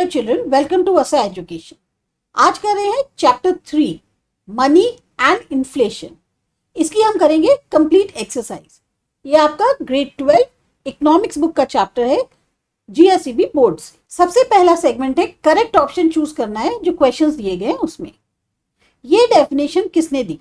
Dear children, welcome to वसा education. आज कर रहे हैं चैप्टर 3 मनी एंड इन्फ्लेशन। इसकी हम करेंगे कंप्लीट एक्सरसाइज। ये आपका ग्रेड 12 इकोनॉमिक्स बुक का चैप्टर है जीएसईबी बोर्ड से। सबसे पहला सेगमेंट है करेक्ट ऑप्शन चूज करना है जो क्वेश्चंस दिए गए हैं उसमें। ये डेफिनेशन किसने दी?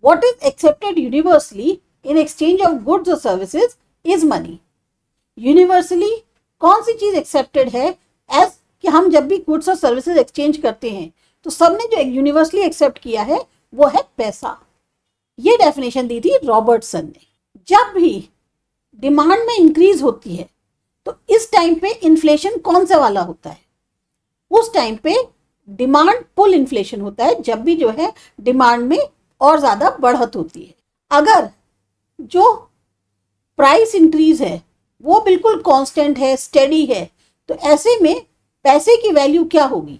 What is accepted universally in exchange of goods और सर्विसेज इज मनी। यूनिवर्सली कौन सी चीज एक्सेप्टेड है एज कि हम जब भी गुड्स और सर्विसेज एक्सचेंज करते हैं तो सबने जो यूनिवर्सली एक्सेप्ट किया है वो है पैसा। ये डेफिनेशन दी थी रॉबर्टसन ने। जब भी डिमांड में इंक्रीज होती है तो इस टाइम पे इन्फ्लेशन कौन सा वाला होता है? उस टाइम पे डिमांड पुल इन्फ्लेशन होता है, जब भी जो है डिमांड में और ज्यादा बढ़त होती है। अगर जो प्राइस इंक्रीज है वो बिल्कुल कांस्टेंट है, स्टेडी है, तो ऐसे में पैसे की वैल्यू क्या होगी?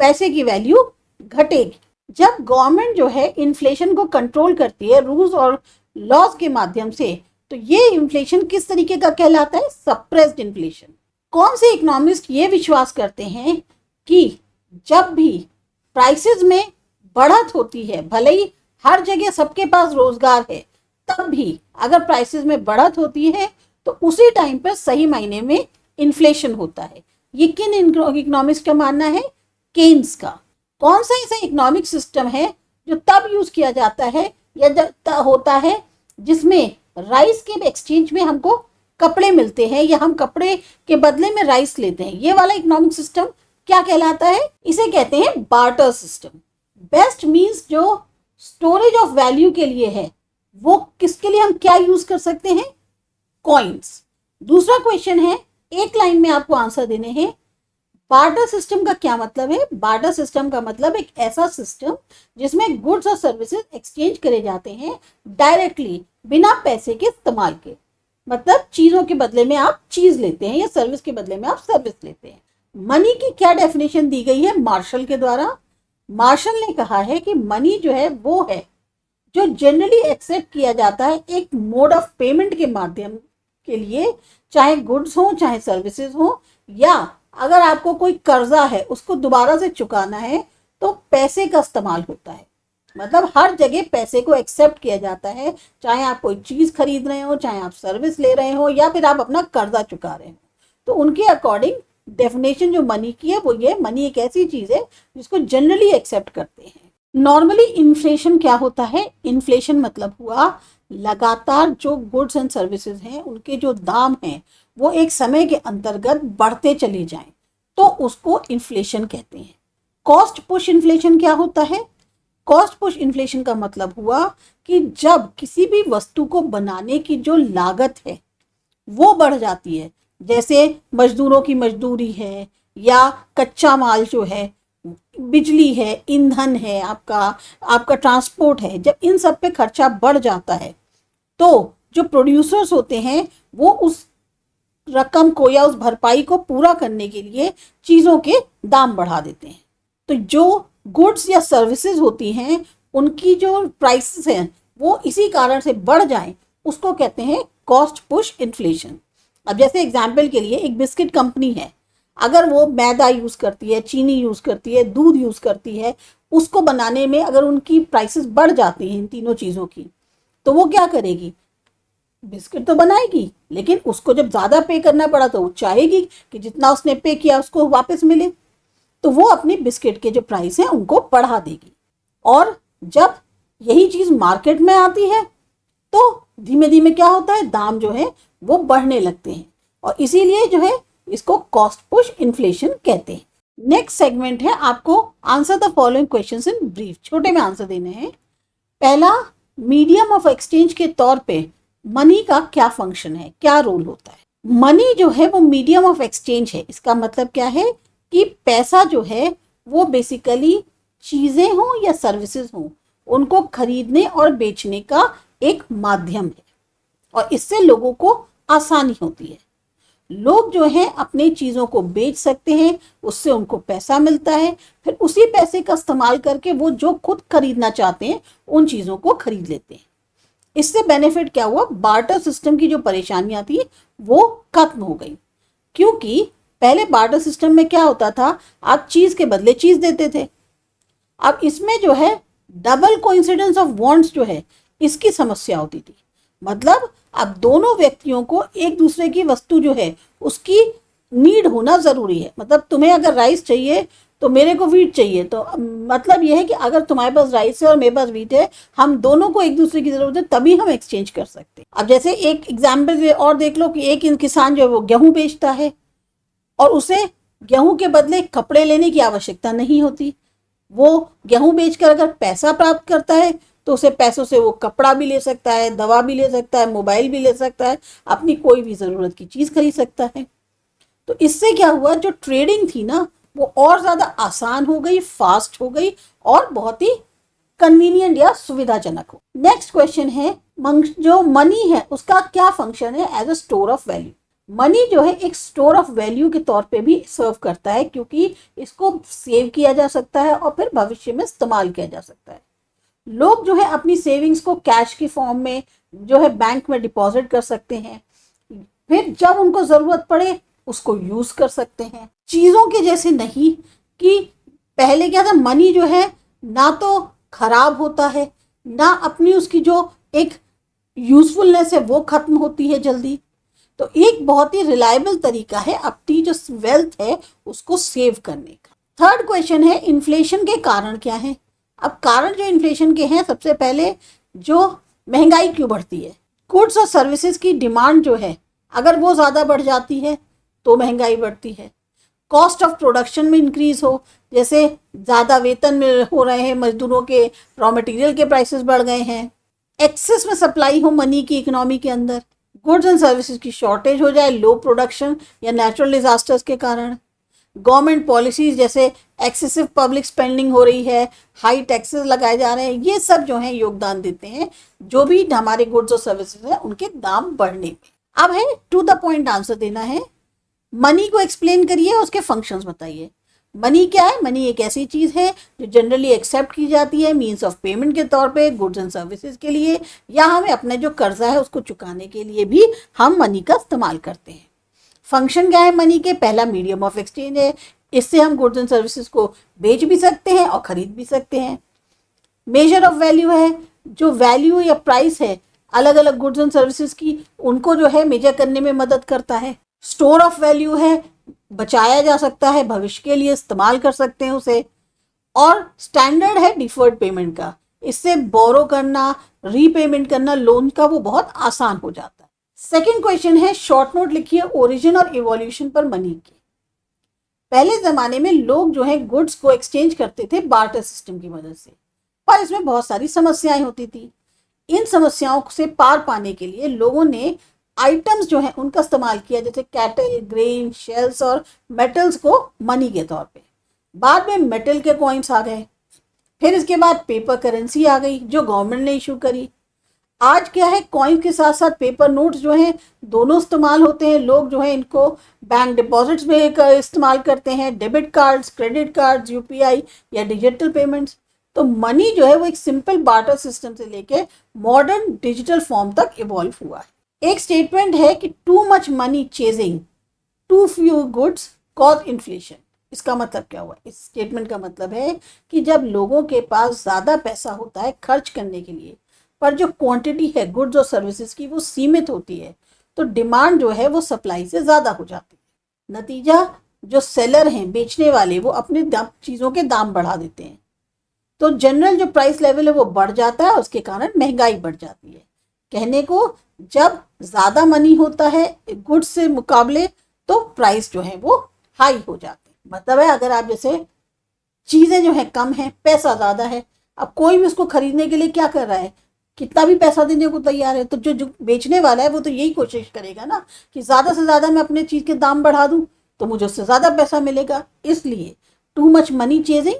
पैसे की वैल्यू घटेगी। जब गवर्नमेंट जो है इन्फ्लेशन को कंट्रोल करती है रूल्स और लॉज के माध्यम से, तो ये इन्फ्लेशन किस तरीके का कहलाता है? Suppressed inflation. कौन से इकोनॉमिस्ट ये विश्वास करते हैं कि जब भी प्राइसेस में बढ़त होती है, भले ही हर जगह सबके पास रोजगार है, तब भी अगर प्राइसेस में बढ़त होती है तो उसी टाइम पर सही मायने में इन्फ्लेशन होता है। ये किन इकोनॉमिक्स का मानना है? केन्स का। कौन सा ऐसा इकोनॉमिक सिस्टम है जो तब यूज किया जाता है या होता है जिसमें राइस के एक्सचेंज में हमको कपड़े मिलते हैं या हम कपड़े के बदले में राइस लेते हैं? ये वाला इकोनॉमिक सिस्टम क्या कहलाता है? इसे कहते हैं बार्टर सिस्टम। बेस्ट मीन्स जो स्टोरेज ऑफ वैल्यू के लिए है, वो किसके लिए हम क्या यूज कर सकते हैं? कॉइन्स। दूसरा क्वेश्चन है, एक लाइन में आपको आंसर देने हैं। बार्टर सिस्टम का क्या मतलब है? बार्टर सिस्टम का मतलब एक ऐसा सिस्टम जिसमें गुड्स और सर्विसेज एक्सचेंज करे जाते हैं डायरेक्टली, बिना पैसे के इस्तेमाल के। मतलब चीजों के बदले में आप चीज लेते हैं या सर्विस के बदले में आप सर्विस लेते हैं। मनी की क्या डेफिनेशन दी गई है मार्शल के द्वारा? मार्शल ने कहा है कि मनी जो है वो है जो जनरली एक्सेप्ट किया जाता है एक मोड ऑफ पेमेंट के माध्यम के लिए, चाहे गुड्स हो चाहे सर्विसेज हो, या अगर आपको कोई कर्जा है उसको दोबारा से चुकाना है तो पैसे का इस्तेमाल होता है। मतलब हर जगह पैसे को एक्सेप्ट किया जाता है, चाहे आप कोई चीज खरीद रहे हो, चाहे आप सर्विस ले रहे हो, या फिर आप अपना कर्जा चुका रहे हो। तो उनके अकॉर्डिंग डेफिनेशन जो मनी की है वो ये, मनी एक ऐसी चीज है जिसको जनरली एक्सेप्ट करते हैं। नॉर्मली इन्फ्लेशन क्या होता है? इन्फ्लेशन मतलब हुआ लगातार जो गुड्स एंड सर्विसेज हैं उनके जो दाम हैं वो एक समय के अंतर्गत बढ़ते चले जाएं, तो उसको इन्फ्लेशन कहते हैं। कॉस्ट पुश इन्फ्लेशन क्या होता है? कॉस्ट पुश इन्फ्लेशन का मतलब हुआ कि जब किसी भी वस्तु को बनाने की जो लागत है वो बढ़ जाती है, जैसे मजदूरों की मजदूरी है या कच्चा माल जो है, बिजली है, ईंधन है, आपका ट्रांसपोर्ट है, जब इन सब पे खर्चा बढ़ जाता है तो जो प्रोड्यूसर्स होते हैं वो उस रकम को या उस भरपाई को पूरा करने के लिए चीज़ों के दाम बढ़ा देते हैं। तो जो गुड्स या सर्विसेज होती हैं उनकी जो प्राइसेस हैं वो इसी कारण से बढ़ जाएं, उसको कहते हैं कॉस्ट पुश इन्फ्लेशन। अब जैसे एग्जाम्पल के लिए एक बिस्किट कंपनी है, अगर वो मैदा यूज करती है, चीनी यूज करती है, दूध यूज करती है, उसको बनाने में अगर उनकी प्राइसेस बढ़ जाती हैं इन तीनों चीजों की, तो वो क्या करेगी? बिस्किट तो बनाएगी, लेकिन उसको जब ज्यादा पे करना पड़ा तो वो चाहेगी कि जितना उसने पे किया उसको वापस मिले, तो वो अपनी बिस्किट के जो प्राइस हैं उनको बढ़ा देगी। और जब यही चीज मार्केट में आती है तो धीमे धीमे क्या होता है? दाम जो है वो बढ़ने लगते हैं, और इसीलिए जो है इसको कॉस्ट पुश इन्फ्लेशन कहते हैं। नेक्स्ट सेगमेंट है आपको answer the following questions in brief. छोटे में आंसर देने हैं। पहला, मीडियम ऑफ एक्सचेंज के तौर पे मनी का क्या फंक्शन है, क्या रोल होता है? मनी जो है वो मीडियम ऑफ एक्सचेंज है। इसका मतलब क्या है कि पैसा जो है वो बेसिकली चीजें हों या सर्विसेज हों, उनको खरीदने और बेचने का एक माध्यम है, और इससे लोगों को आसानी होती है। लोग जो हैं अपनी चीज़ों को बेच सकते हैं, उससे उनको पैसा मिलता है, फिर उसी पैसे का इस्तेमाल करके वो जो खुद खरीदना चाहते हैं उन चीज़ों को खरीद लेते हैं। इससे बेनिफिट क्या हुआ? बार्टर सिस्टम की जो परेशानियां थी वो खत्म हो गई, क्योंकि पहले बार्टर सिस्टम में क्या होता था, आप चीज के बदले चीज देते थे। अब इसमें जो है डबल कोइंसिडेंस ऑफ वांट्स जो है इसकी समस्या होती थी। मतलब अब दोनों व्यक्तियों को एक दूसरे की वस्तु जो है उसकी नीड होना जरूरी है। मतलब तुम्हें अगर राइस चाहिए तो मेरे को वीट चाहिए, तो मतलब यह है कि अगर तुम्हारे पास राइस है और मेरे पास वीट है, हम दोनों को एक दूसरे की जरूरत है, तभी हम एक्सचेंज कर सकते हैं। अब जैसे एक एग्जाम्पल और देख लो कि एक किसान जो है वो गेहूं बेचता है और उसे गेहूं के बदले कपड़े लेने की आवश्यकता नहीं होती। वो गेहूं बेचकर अगर पैसा प्राप्त करता है तो उसे पैसों से वो कपड़ा भी ले सकता है, दवा भी ले सकता है, मोबाइल भी ले सकता है, अपनी कोई भी जरूरत की चीज खरीद सकता है। तो इससे क्या हुआ, जो ट्रेडिंग थी ना वो और ज्यादा आसान हो गई, फास्ट हो गई और बहुत ही कन्वीनियंट या सुविधाजनक हो। नेक्स्ट क्वेश्चन है, जो मनी है उसका क्या फंक्शन है as a store of value. Money जो है एक स्टोर ऑफ वैल्यू के तौर पे भी सर्व करता है, क्योंकि इसको सेव किया जा सकता है और फिर भविष्य में इस्तेमाल किया जा सकता है। लोग जो है अपनी सेविंग्स को कैश की फॉर्म में जो है बैंक में डिपॉजिट कर सकते हैं, फिर जब उनको जरूरत पड़े उसको यूज कर सकते हैं। चीजों के जैसे नहीं कि पहले क्या था, मनी जो है ना तो खराब होता है, ना अपनी उसकी जो एक यूजफुलनेस है वो खत्म होती है जल्दी। तो एक बहुत ही रिलायबल तरीका है अपनी जो वेल्थ है उसको सेव करने का। थर्ड क्वेश्चन है, इन्फ्लेशन के कारण क्या है। अब कारण जो इन्फ्लेशन के हैं, सबसे पहले जो महंगाई क्यों बढ़ती है। गुड्स और सर्विसेज की डिमांड जो है अगर वो ज़्यादा बढ़ जाती है तो महंगाई बढ़ती है। कॉस्ट ऑफ प्रोडक्शन में इंक्रीज हो, जैसे ज़्यादा वेतन में हो रहे हैं मजदूरों के, रॉ मटेरियल के प्राइसेस बढ़ गए हैं, एक्सेस में सप्लाई हो मनी की इकोनॉमी के अंदर, गुड्स एंड सर्विसेज की शॉर्टेज हो जाए लो प्रोडक्शन या नेचुरल डिजास्टर्स के कारण, गवर्नमेंट पॉलिसीज जैसे एक्सेसिव पब्लिक स्पेंडिंग हो रही है, हाई टैक्सेस लगाए जा रहे हैं, ये सब जो है योगदान देते हैं जो भी हमारे गुड्स और सर्विसेज है उनके दाम बढ़ने में। अब है टू द पॉइंट आंसर देना है। मनी को एक्सप्लेन करिए, उसके फंक्शंस बताइए। मनी क्या है? मनी एक ऐसी चीज है जो जनरली एक्सेप्ट की जाती है मीन्स ऑफ पेमेंट के तौर पे गुड्स एंड सर्विसेज के लिए, या हमें अपने जो कर्जा है उसको चुकाने के लिए भी हम मनी का इस्तेमाल करते हैं। फंक्शन क्या है मनी के? पहला मीडियम ऑफ एक्सचेंज है, इससे हम गुड्स एंड सर्विसेज को बेच भी सकते हैं और खरीद भी सकते हैं। मेजर ऑफ वैल्यू है, जो वैल्यू या प्राइस है अलग अलग गुड्स एंड सर्विसेज की, उनको जो है मेजर करने में मदद करता है। स्टोर ऑफ वैल्यू है, बचाया जा सकता है, भविष्य के लिए इस्तेमाल कर सकते हैं उसे। और स्टैंडर्ड है डिफर्ड पेमेंट का, इससे बोरो करना, रीपेमेंट करना लोन का वो बहुत आसान हो जाता है। सेकंड क्वेश्चन है, शॉर्ट नोट लिखिए ओरिजिन और इवोल्यूशन पर मनी के। पहले जमाने में लोग जो है गुड्स को एक्सचेंज करते थे बार्टर सिस्टम की मदद से, पर इसमें बहुत सारी समस्याएं होती थी। इन समस्याओं से पार पाने के लिए लोगों ने आइटम्स जो है उनका इस्तेमाल किया, जैसे कैटल, ग्रेन, शेल्स और मेटल्स को मनी के तौर पे। बाद में मेटल के कॉइन्स आ गए, फिर इसके बाद पेपर करेंसी आ गई जो गवर्नमेंट ने इशू करी। आज क्या है, कॉइन्स के साथ साथ पेपर नोट्स जो हैं दोनों इस्तेमाल होते हैं। लोग जो है इनको बैंक डिपॉजिट्स में इस्तेमाल करते हैं, debit cards, credit cards, UPI या डिजिटल पेमेंट्स। तो मनी जो है वो एक सिंपल बार्टर सिस्टम से लेके मॉडर्न डिजिटल फॉर्म तक इवॉल्व हुआ है। एक स्टेटमेंट है कि too much money chasing too few goods cause inflation. इसका मतलब क्या हुआ? इस स्टेटमेंट का मतलब है कि जब लोगों के पास ज़्यादा पैसा होता है खर्च करने के लिए, पर जो क्वांटिटी है गुड्स और सर्विसेज की वो सीमित होती है, तो डिमांड जो है वो सप्लाई से ज़्यादा हो जाती है। नतीजा, जो सेलर हैं, बेचने वाले, वो अपने चीज़ों के दाम बढ़ा देते हैं, तो जनरल जो प्राइस लेवल है वो बढ़ जाता है, उसके कारण महंगाई बढ़ जाती है। कहने को, जब ज़्यादा मनी होता है गुड्स से मुकाबले तो प्राइस जो है वो हाई हो जाते हैं। मतलब है अगर आप जैसे चीज़ें जो है कम है, पैसा ज़्यादा है, अब कोई भी उसको खरीदने के लिए क्या कर रहा है, कितना भी पैसा देने को तैयार है, तो जो बेचने वाला है वो तो यही कोशिश करेगा ना कि ज़्यादा से ज़्यादा मैं अपने चीज़ के दाम बढ़ा दूँ तो मुझे उससे ज़्यादा पैसा मिलेगा। इसलिए too much money chasing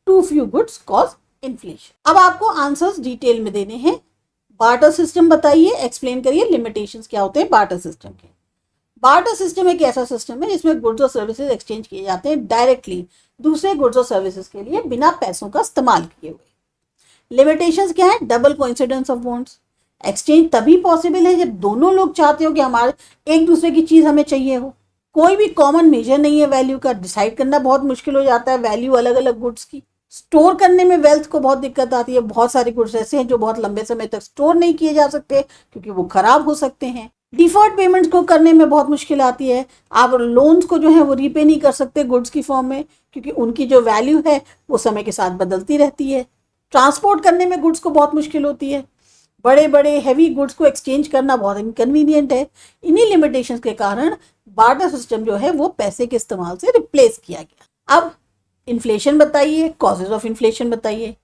too few goods cause inflation. अब आपको आंसर्स डिटेल में देने हैं। बार्टर सिस्टम बताइए, एक्सप्लेन करिए लिमिटेशंस क्या होते हैं बार्टर सिस्टम के। बार्टर सिस्टम एक ऐसा सिस्टम है जिसमें गुड्स और सर्विसेज एक्सचेंज किए जाते हैं डायरेक्टली दूसरे गुड्स और सर्विसेज के लिए बिना पैसों का इस्तेमाल किए हुए। लिमिटेशंस क्या है? Double coincidence of wants. Exchange तभी पॉसिबल है जब दोनों लोग चाहते हो कि हमारे एक दूसरे की चीज हमें चाहिए हो। कोई भी कॉमन मेजर नहीं है वैल्यू का, डिसाइड करना बहुत मुश्किल हो जाता है वैल्यू अलग अलग गुड्स की। स्टोर करने में वेल्थ को बहुत दिक्कत आती है, बहुत सारे गुड्स ऐसे हैं जो बहुत लंबे समय तक स्टोर नहीं किए जा सकते क्योंकि वो खराब हो सकते हैं। डिफर्ड पेमेंट्स को करने में बहुत मुश्किल आती है, आप लोन्स को जो है वो रीपे नहीं कर सकते गुड्स की फॉर्म में क्योंकि उनकी जो वैल्यू है वो समय के साथ बदलती रहती है। ट्रांसपोर्ट करने में गुड्स को बहुत मुश्किल होती है, बड़े बड़े हैवी गुड्स को एक्सचेंज करना बहुत इनकन्वीनियंट है। इन्हीं लिमिटेशंस के कारण बार्टर सिस्टम जो है वो पैसे के इस्तेमाल से रिप्लेस किया गया। अब इन्फ्लेशन बताइए, कॉजेज ऑफ इन्फ्लेशन बताइए।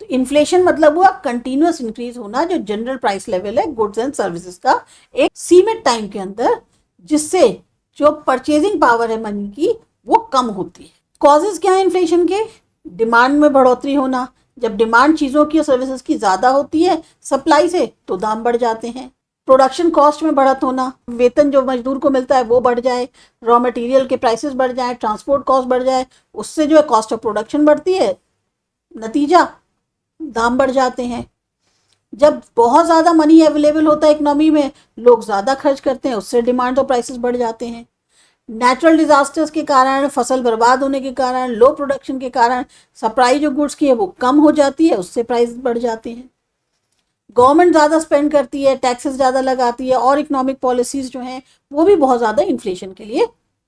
तो इन्फ्लेशन मतलब हुआ कंटिन्यूअस इंक्रीज होना जो जनरल प्राइस लेवल है गुड्स एंड सर्विसेज का एक सीमित टाइम के अंदर, जिससे जो परचेजिंग पावर है मनी की वो कम होती है। कॉजेज क्या है इन्फ्लेशन के? डिमांड में बढ़ोतरी होना, जब डिमांड चीज़ों की और सर्विसेज की ज़्यादा होती है सप्लाई से तो दाम बढ़ जाते हैं। प्रोडक्शन कॉस्ट में बढ़त होना, वेतन जो मजदूर को मिलता है वो बढ़ जाए, रॉ मटेरियल के प्राइसेस बढ़ जाए, ट्रांसपोर्ट कॉस्ट बढ़ जाए, उससे जो है कॉस्ट ऑफ प्रोडक्शन बढ़ती है, नतीजा दाम बढ़ जाते हैं। जब बहुत ज़्यादा मनी अवेलेबल होता है इकोनॉमी में, लोग ज़्यादा खर्च करते हैं, उससे डिमांड और प्राइसेस बढ़ जाते हैं। नेचुरल डिजास्टर्स के कारण, फसल बर्बाद होने के कारण, लो प्रोडक्शन के कारण सप्लाई जो गुड्स की है वो कम हो जाती है, उससे प्राइस बढ़ जाते हैं। गवर्नमेंट ज़्यादा स्पेंड करती है, टैक्सेस ज़्यादा लगाती है और इकोनॉमिक पॉलिसीज़ जो हैं वो भी बहुत ज़्यादा इन्फ्लेशन के लिए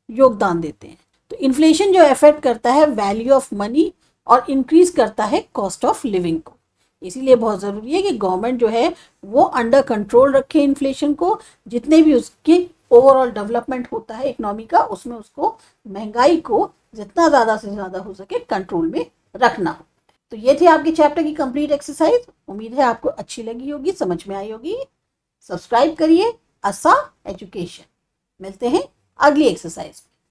योगदान देते हैं। तो इन्फ्लेशन जो इफेक्ट करता है वैल्यू ऑफ मनी और इंक्रीज करता है कॉस्ट ऑफ लिविंग को। इसीलिए बहुत ज़रूरी है कि गवर्नमेंट जो है वो अंडर कंट्रोल रखे इन्फ्लेशन को, जितने भी उसके ओवरऑल डेवलपमेंट होता है इकोनॉमी का उसमें उसको महंगाई को जितना ज़्यादा से ज़्यादा हो सके कंट्रोल में रखना हो। तो ये थी आपके चैप्टर की कंप्लीट एक्सरसाइज। उम्मीद है आपको अच्छी लगी होगी, समझ में आई होगी। सब्सक्राइब करिए आसा एजुकेशन। मिलते हैं अगली एक्सरसाइज।